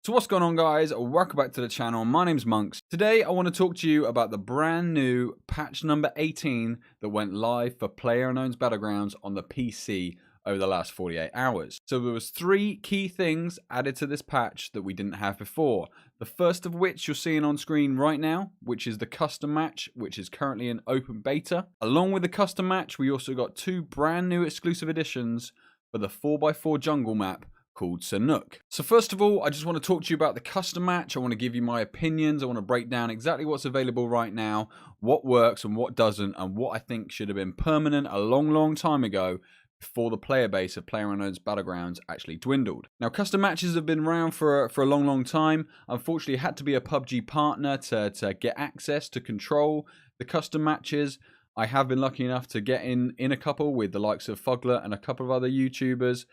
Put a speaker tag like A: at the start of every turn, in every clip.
A: So what's going on, guys? Welcome back to the channel. My name's Munx. Today I want to talk to you about the brand new patch number 18 that went live for PlayerUnknown's Battlegrounds on the PC over the last 48 hours. So there was 3 key things added to this patch that we didn't have before. The first of which you're seeing on screen right now, which is the custom match, which is currently in open beta. Along with the custom match, we also got 2 brand new exclusive additions for the 4x4 jungle map called Sanhok. So first of all, I just want to talk to you about the custom match. I want to give you my opinions. I want to break down exactly what's available right now, what works and what doesn't, and what I think should have been permanent a long time ago before the player base of PlayerUnknown's Battlegrounds actually dwindled. Now, custom matches have been around for a long time. Unfortunately, I had to be a PUBG partner to get access to control the custom matches. I have been lucky enough to get in a couple with the likes of Fugglet and a couple of other YouTubers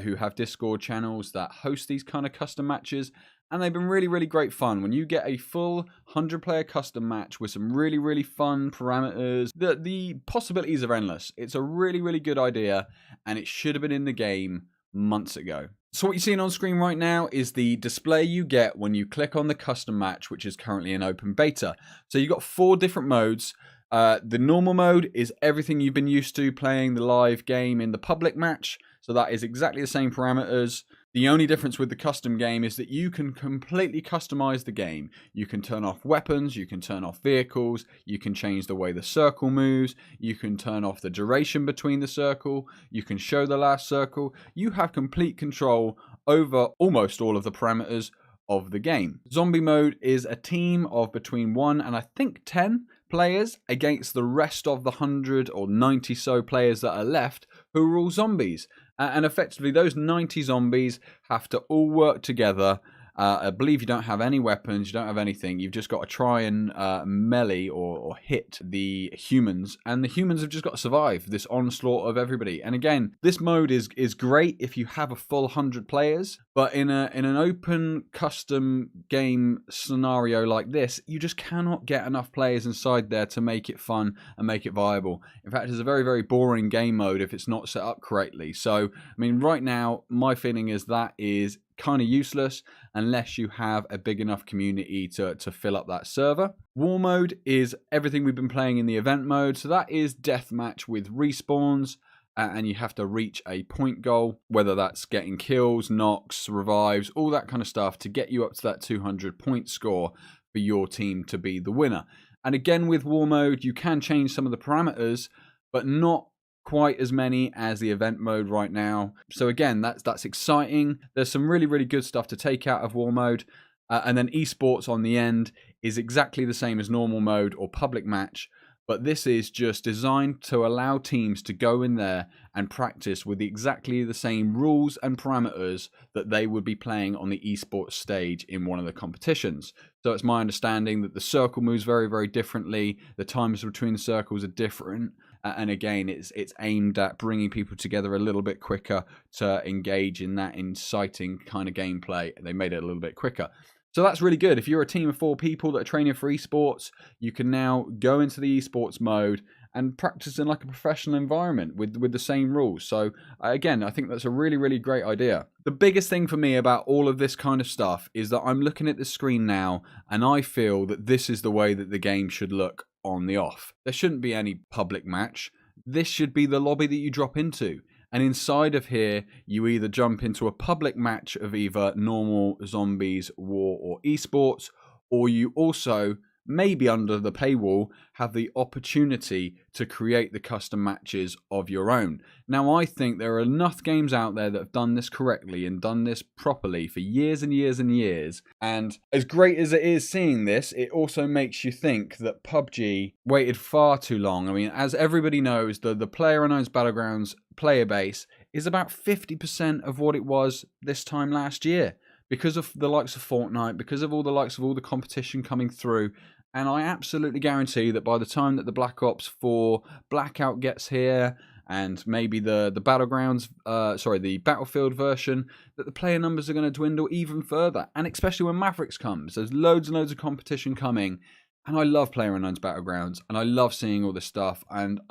A: who have Discord channels that host these kind of custom matches, and they've been really great fun. When you get a full 100-player custom match with some really fun parameters, the possibilities are endless. It's a really good idea, and it should have been in the game months ago. So what you're seeing on screen right now is the display you get when you click on the custom match, which is currently in open beta. So you've got 4 different modes. The normal mode is everything you've been used to playing the live game in the public match. So that is exactly the same parameters. The only difference with the custom game is that you can completely customize the game. You can turn off weapons, you can turn off vehicles, you can change the way the circle moves, you can turn off the duration between the circle, you can show the last circle. You have complete control over almost all of the parameters of the game. Zombie mode is a team of between 1 and I think 10 players against the rest of the 100 or 90 so players that are left who are all zombies. And effectively those 90 zombies have to all work together. I believe you don't have any weapons, you don't have anything. You've just got to try and melee or hit the humans, and the humans have just got to survive this onslaught of everybody. And again, this mode is great if you have a full 100 players, but in an open custom game scenario like this, you just cannot get enough players inside there to make it fun and make it viable. In fact, it's a very boring game mode if it's not set up correctly. So, I mean, right now, my feeling is that is kind of useless unless you have a big enough community to fill up that server. War mode is everything we've been playing in the event mode. So that is deathmatch with respawns, and you have to reach a point goal, whether that's getting kills, knocks, revives, all that kind of stuff to get you up to that 200 point score for your team to be the winner. And again, with war mode, you can change some of the parameters, but not quite as many as the event mode right now. So again, that's exciting. There's some really good stuff to take out of war mode. And then esports on the end is exactly the same as normal mode or public match, but this is just designed to allow teams to go in there and practice with exactly the same rules and parameters that they would be playing on the esports stage in one of the competitions. So it's my understanding that the circle moves very differently. The times between the circles are different. And again, it's aimed at bringing people together a little bit quicker to engage in that inciting kind of gameplay. They made it a little bit quicker. So that's really good. If you're a team of 4 people that are training for esports, you can now go into the esports mode and practice in like a professional environment with the same rules. So again, I think that's a really great idea. The biggest thing for me about all of this kind of stuff is that I'm looking at the screen now and I feel that this is the way that the game should look on the off. There shouldn't be any public match. This should be the lobby that you drop into. And inside of here, you either jump into a public match of either normal, zombies, war, or esports, or you also, maybe under the paywall, have the opportunity to create the custom matches of your own. Now, I think there are enough games out there that have done this correctly and done this properly for years and years. And as great as it is seeing this, it also makes you think that PUBG waited far too long. I mean, as everybody knows, the PlayerUnknown's Battlegrounds player base is about 50% of what it was this time last year, because of the likes of Fortnite, because of all the likes of all the competition coming through. And I absolutely guarantee that by the time that the Black Ops 4 Blackout gets here, and maybe the Battlegrounds, the Battlefield version, that the player numbers are going to dwindle even further. And especially when Mavericks comes, there's loads and loads of competition coming. And I love PlayerUnknown's Battlegrounds, and I love seeing all this stuff. And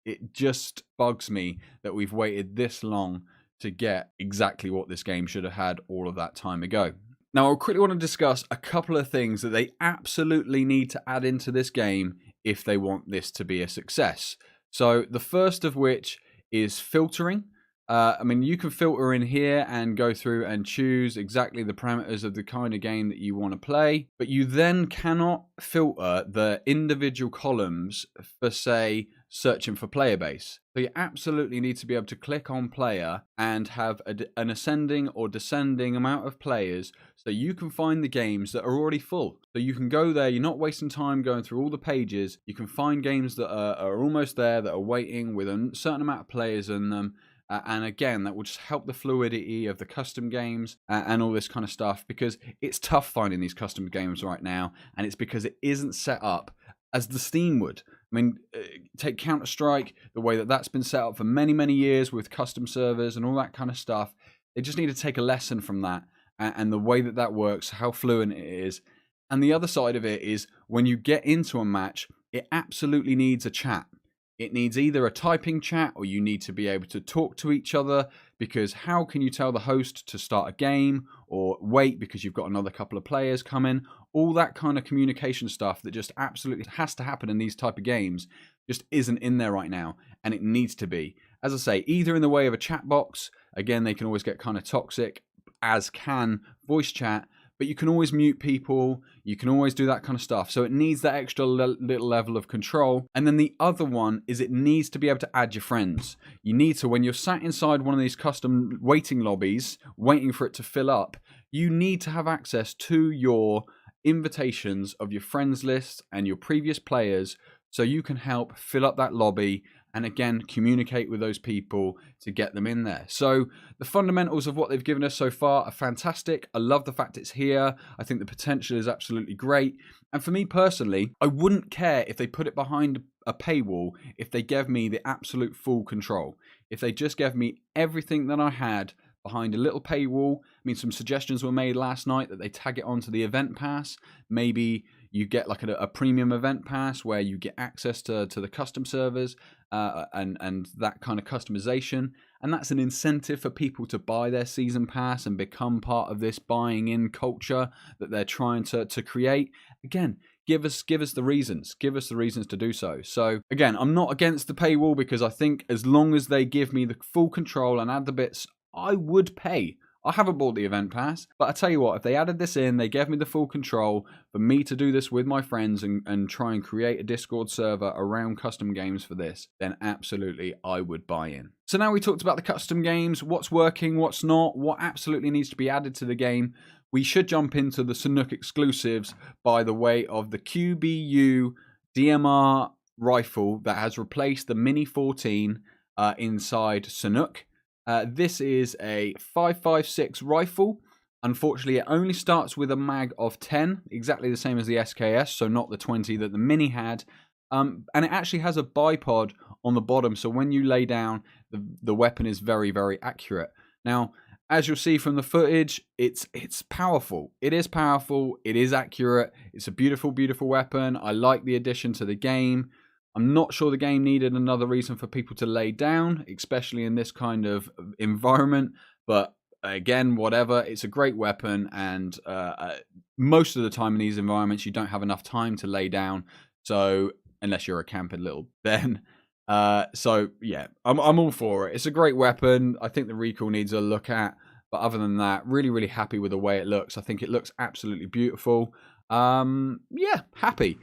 A: it just bugs me that we've waited this long to get exactly what this game should have had all of that time ago. Now, I quickly want to discuss a couple of things that they absolutely need to add into this game if they want this to be a success. So the first of which is filtering. I mean, you can filter in here and go through and choose exactly the parameters of the kind of game that you want to play, but you then cannot filter the individual columns for, say, searching for player base. So you absolutely need to be able to click on player and have an ascending or descending amount of players so you can find the games that are already full. So you can go there, you're not wasting time going through all the pages, you can find games that are almost there, that are waiting with a certain amount of players in them. And again, that will just help the fluidity of the custom games and all this kind of stuff, because it's tough finding these custom games right now, and it's because it isn't set up as the Steam would. I mean, take Counter-Strike, the way that that's been set up for many, many years with custom servers and all that kind of stuff. They just need to take a lesson from that and the way that that works, how fluent it is. And the other side of it is when you get into a match, it absolutely needs a chat. It needs either a typing chat or you need to be able to talk to each other, because how can you tell the host to start a game or wait because you've got another couple of players coming? All that kind of communication stuff that just absolutely has to happen in these type of games just isn't in there right now, and it needs to be. As I say, either in the way of a chat box, again, they can always get kind of toxic, as can voice chat, but you can always mute people, you can always do that kind of stuff. So it needs that extra little level of control. And then the other one is it needs to be able to add your friends. You need to, when you're sat inside one of these custom waiting lobbies, waiting for it to fill up, you need to have access to your invitations of your friends list and your previous players, so you can help fill up that lobby and again communicate with those people to get them in there. So the fundamentals of what they've given us so far are fantastic. I love the fact it's here. I think the potential is absolutely great. And for me personally, I wouldn't care if they put it behind a paywall if they gave me the absolute full control. If they just gave me everything that I had behind a little paywall. I mean, some suggestions were made last night that they tag it onto the event pass. Maybe you get like a premium event pass where you get access to the custom servers and that kind of customization. And that's an incentive for people to buy their season pass and become part of this buying in culture that they're trying to create. Again, give us the reasons. Give us the reasons to do so. So again, I'm not against the paywall, because I think as long as they give me the full control and add the bits, I would pay. I haven't bought the event pass, but I tell you what, if they added this in, they gave me the full control for me to do this with my friends and try and create a Discord server around custom games for this, then absolutely I would buy in. So now we talked about the custom games, what's working, what's not, what absolutely needs to be added to the game. We should jump into the Sanhok exclusives by the way of the QBU DMR rifle that has replaced the Mini 14 inside Sanhok. This is a 5.56 rifle. Unfortunately, it only starts with a mag of 10, exactly the same as the SKS, so not the 20 that the Mini had. And it actually has a bipod on the bottom, so when you lay down, the weapon is very, very accurate. Now, as you'll see from the footage, it's powerful. It is powerful, it is accurate, it's a beautiful, beautiful weapon. I like the addition to the game. I'm not sure the game needed another reason for people to lay down, especially in this kind of environment. But again, whatever, it's a great weapon. And most of the time in these environments, you don't have enough time to lay down. So unless you're a camping little Ben. So yeah, I'm all for it. It's a great weapon. I think the recoil needs a look at. But other than that, really, really happy with the way it looks. I think it looks absolutely beautiful. Yeah, happy.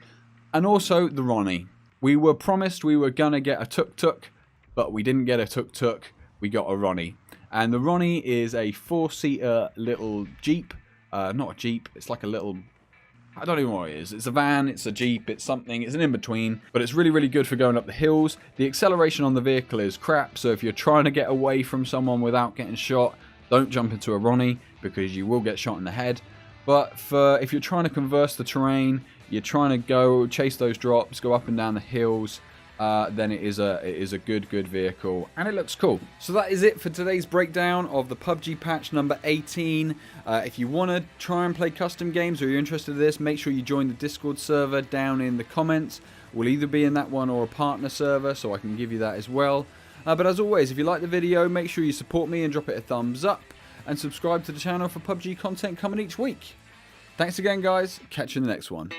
A: And also the RONY. We were promised we were going to get a tuk-tuk, but we didn't get a tuk-tuk. We got a RONY. And the RONY is a 4-seater little Jeep. Not a Jeep. It's like a little... I don't even know what it is. It's a van, it's a Jeep, it's something. It's an in-between. But it's really, really good for going up the hills. The acceleration on the vehicle is crap. So if you're trying to get away from someone without getting shot, don't jump into a RONY, because you will get shot in the head. But if you're trying to converse the terrain, you're trying to go chase those drops, go up and down the hills, then it is a good vehicle, and it looks cool. So that is it for today's breakdown of the PUBG patch number 18. If you want to try and play custom games, or you're interested in this, make sure you join the Discord server down in the comments. We'll either be in that one or a partner server, so I can give you that as well. But as always, if you like the video, make sure you support me and drop it a thumbs up. and subscribe to the channel for PUBG content coming each week. Thanks again, guys. Catch you in the next one.